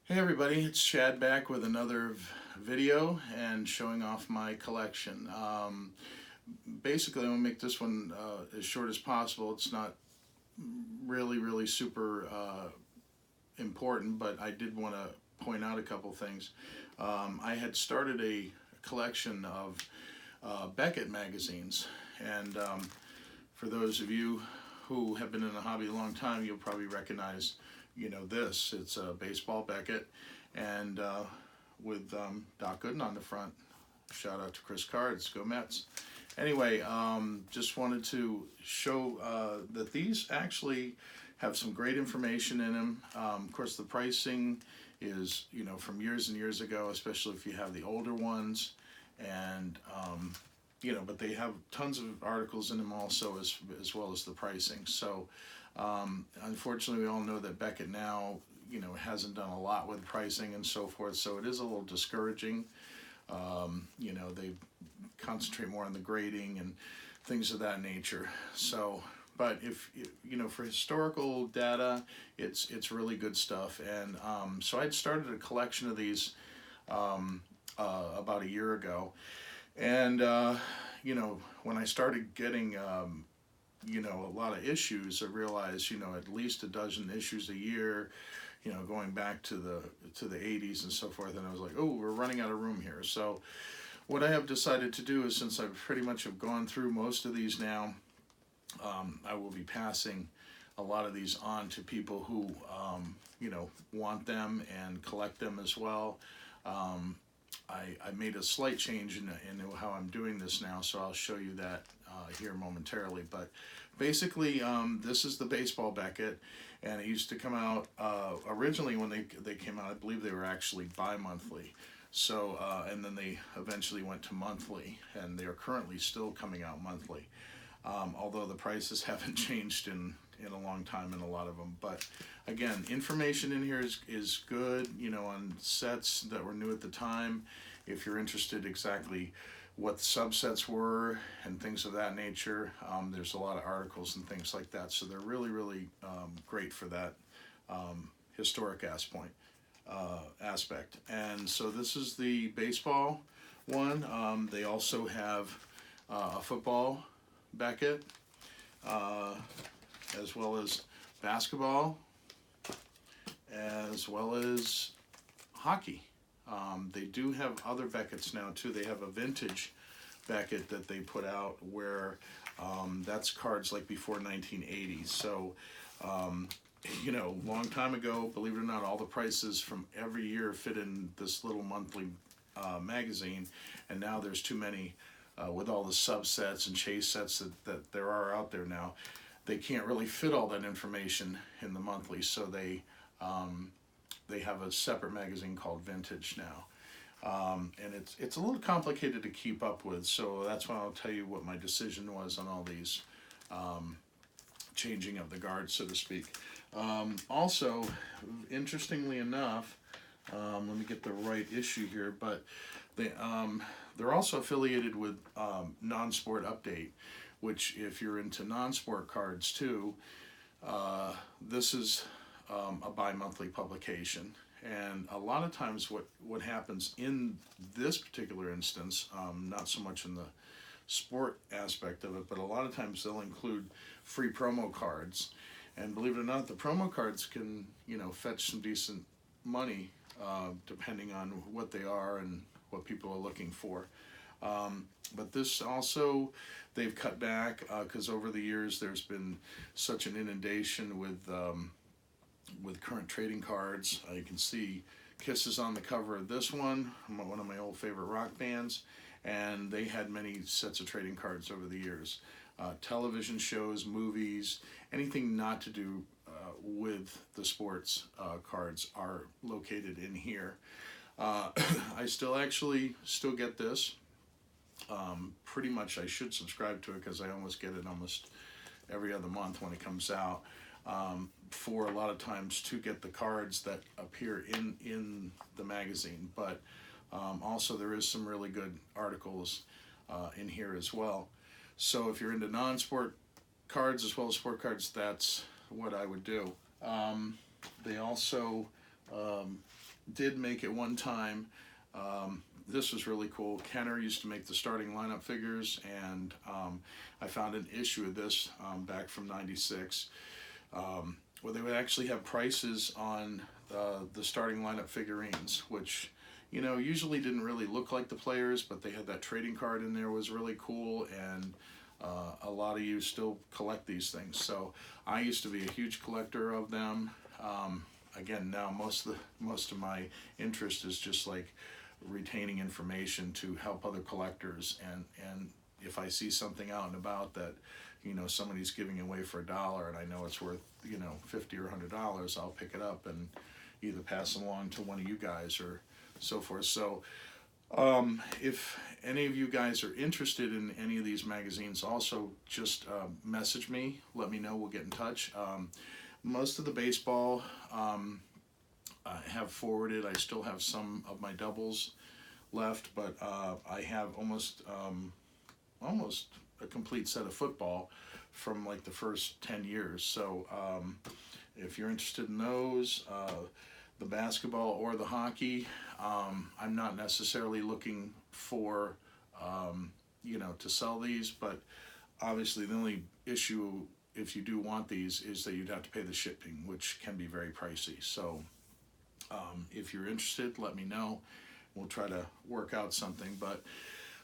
Hey everybody, it's Chad back with another video and showing off my collection. Basically, I'm going to make this one as short as possible. It's not really super important, but I did want to point out a couple things. I had started a collection of Beckett magazines, and for those of you who have been in the hobby a long time, you'll probably recognize, this. It's a baseball Beckett, and with Doc Gooden on the front. Shout out to Chris Cards, go Mets. Anyway, just wanted to show that these actually have some great information in them. Of course, the pricing is, from years and years ago, especially if you have the older ones, and but they have tons of articles in them also, as well as the pricing. So unfortunately, we all know that Beckett now, hasn't done a lot with pricing and so forth, so it is a little discouraging. They concentrate more on the grading and things of that nature. So, but if for historical data, it's really good stuff. And so I'd started a collection of these about a year ago, and when I started getting a lot of issues, I realized at least a dozen issues a year, going back to the 80s and so forth, and I was like, oh, we're running out of room here. So what I have decided to do is, since I pretty much have gone through most of these now, I will be passing a lot of these on to people who want them and collect them as well. I made a slight change in how I'm doing this now, so I'll show you that here momentarily. But basically, this is the baseball Beckett, and it used to come out originally when they came out. I believe they were actually bi-monthly. So and then they eventually went to monthly, and they are currently still coming out monthly. Although the prices haven't changed in a long time in a lot of them. But again, information in here is good, on sets that were new at the time. If you're interested exactly what subsets were and things of that nature, there's a lot of articles and things like that. So they're really great for that historic aspect. And so this is the baseball one. They also have a football Beckett, as well as basketball, as well as hockey. They do have other Becketts now too. They have a vintage Beckett that they put out where that's cards like before 1980. So long time ago, believe it or not, all the prices from every year fit in this little monthly magazine, and now there's too many with all the subsets and chase sets that there are out there now. They can't really fit all that information in the monthly, so they have a separate magazine called Vintage now. And it's a little complicated to keep up with, so that's why I'll tell you what my decision was on all these changing of the guard, so to speak. Also, interestingly enough, let me get the right issue here, but they're also affiliated with NonSport Update, which, if you're into NonSport cards too, this is a bi-monthly publication. And a lot of times what happens in this particular instance, not so much in the sport aspect of it, but a lot of times they'll include free promo cards. And believe it or not, the promo cards can, fetch some decent money, depending on what they are and what people are looking for. But this also, they've cut back because over the years there's been such an inundation with current trading cards. You can see Kiss is on the cover of this one of my old favorite rock bands, and they had many sets of trading cards over the years. Television shows, movies, anything not to do with the sports cards are located in here. I still get this. Pretty much I should subscribe to it because I almost get it almost every other month when it comes out. For a lot of times to get the cards that appear in the magazine, but also there is some really good articles in here as well. So if you're into non-sport cards as well as sport cards, that's what I would do. They also did make it one time. This was really cool. Kenner used to make the starting lineup figures, and I found an issue of this back from '96 where they would actually have prices on the starting lineup figurines, which usually didn't really look like the players, but they had that trading card in there, was really cool, and a lot of you still collect these things. So I used to be a huge collector of them. Again, now most of my interest is just like retaining information to help other collectors, and if I see something out and about that somebody's giving away for $1 and I know it's worth $50 or $100, I'll pick it up and either pass it along to one of you guys or so forth. So if any of you guys are interested in any of these magazines, also just message me, let me know, we'll get in touch. Most of the baseball I have forwarded. I still have some of my doubles left, but I have almost a complete set of football from like the first 10 years. So if you're interested in those, the basketball or the hockey, I'm not necessarily looking for to sell these, but obviously the only issue if you do want these is that you'd have to pay the shipping, which can be very pricey. So if you're interested, let me know. We'll try to work out something. But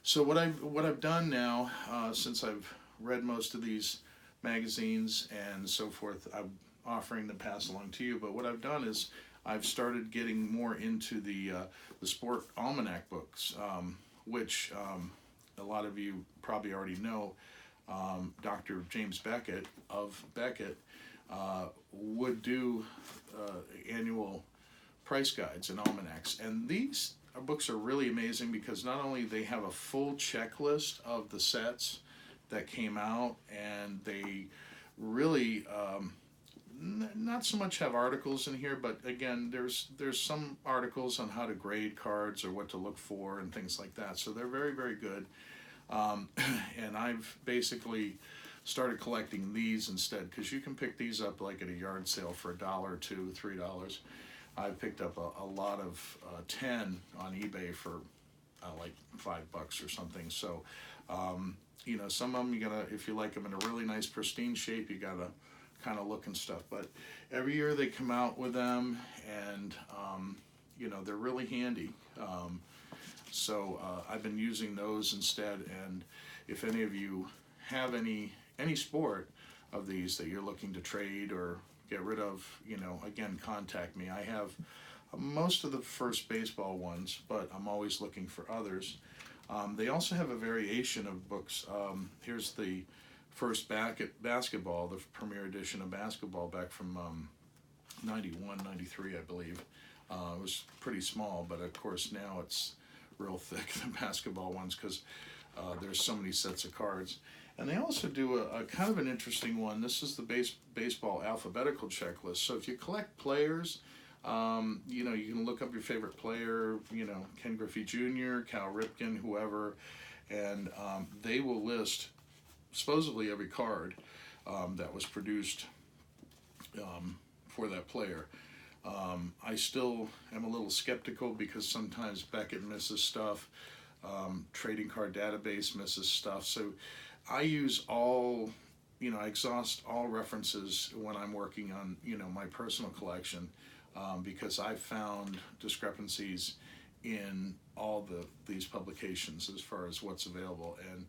so what I've done now, since I've read most of these magazines and so forth, I'm offering to pass along to you. But what I've done is I've started getting more into the sport almanac books, which a lot of you probably already know. Dr. James Beckett of Beckett would do annual price guides and almanacs, and these books are really amazing because not only they have a full checklist of the sets that came out, and they really not so much have articles in here, but again there's some articles on how to grade cards or what to look for and things like that, so they're very, very good. And I've basically started collecting these instead, because you can pick these up like at a yard sale for $1, $2, $3. I picked up a lot of 10 on eBay for like $5 or something. So some of them you gotta, if you like them in a really nice pristine shape, you gotta kind of look and stuff. But every year they come out with them, and they're really handy. So I've been using those instead, and if any of you have any sport of these that you're looking to trade or get rid of, again, contact me. I have most of the first baseball ones, but I'm always looking for others. They also have a variation of books. Here's the first basketball, the premier edition of basketball back from 91, 93, I believe. It was pretty small, but of course now it's real thick, the basketball ones, because there's so many sets of cards. And they also do a kind of an interesting one. This is the baseball alphabetical checklist. So if you collect players, you can look up your favorite player, Ken Griffey Jr., Cal Ripken, whoever, and they will list supposedly every card that was produced for that player. I still am a little skeptical because sometimes Beckett misses stuff, trading card database misses stuff. So I use I exhaust all references when I'm working on, my personal collection, because I've found discrepancies in all these publications as far as what's available. And,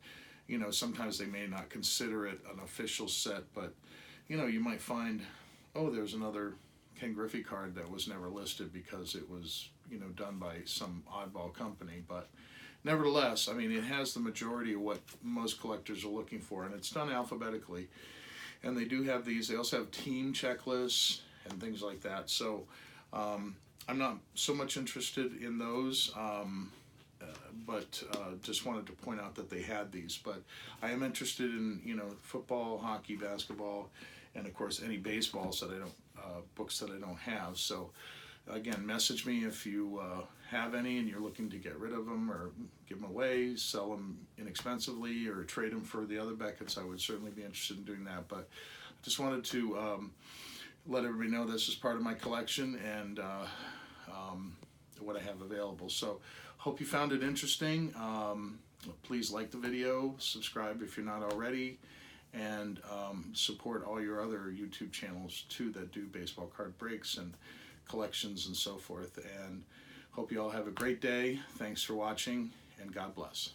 sometimes they may not consider it an official set, but, you might find, there's another Ken Griffey card that was never listed because it was, done by some oddball company. But nevertheless, it has the majority of what most collectors are looking for, and it's done alphabetically. And they do have these. They also have team checklists and things like that. So I'm not so much interested in those, but just wanted to point out that they had these. But I am interested in, football, hockey, basketball, and of course any baseballs that I don't, books that I don't have. So again, message me if you have any and you're looking to get rid of them or give them away, sell them inexpensively, or trade them for the other Becketts. I would certainly be interested in doing that. But I just wanted to let everybody know this is part of my collection, and what I have available. So hope you found it interesting. Please like the video, subscribe if you're not already, and support all your other YouTube channels too that do baseball card breaks and collections and so forth. And hope you all have a great day. Thanks for watching, and God bless.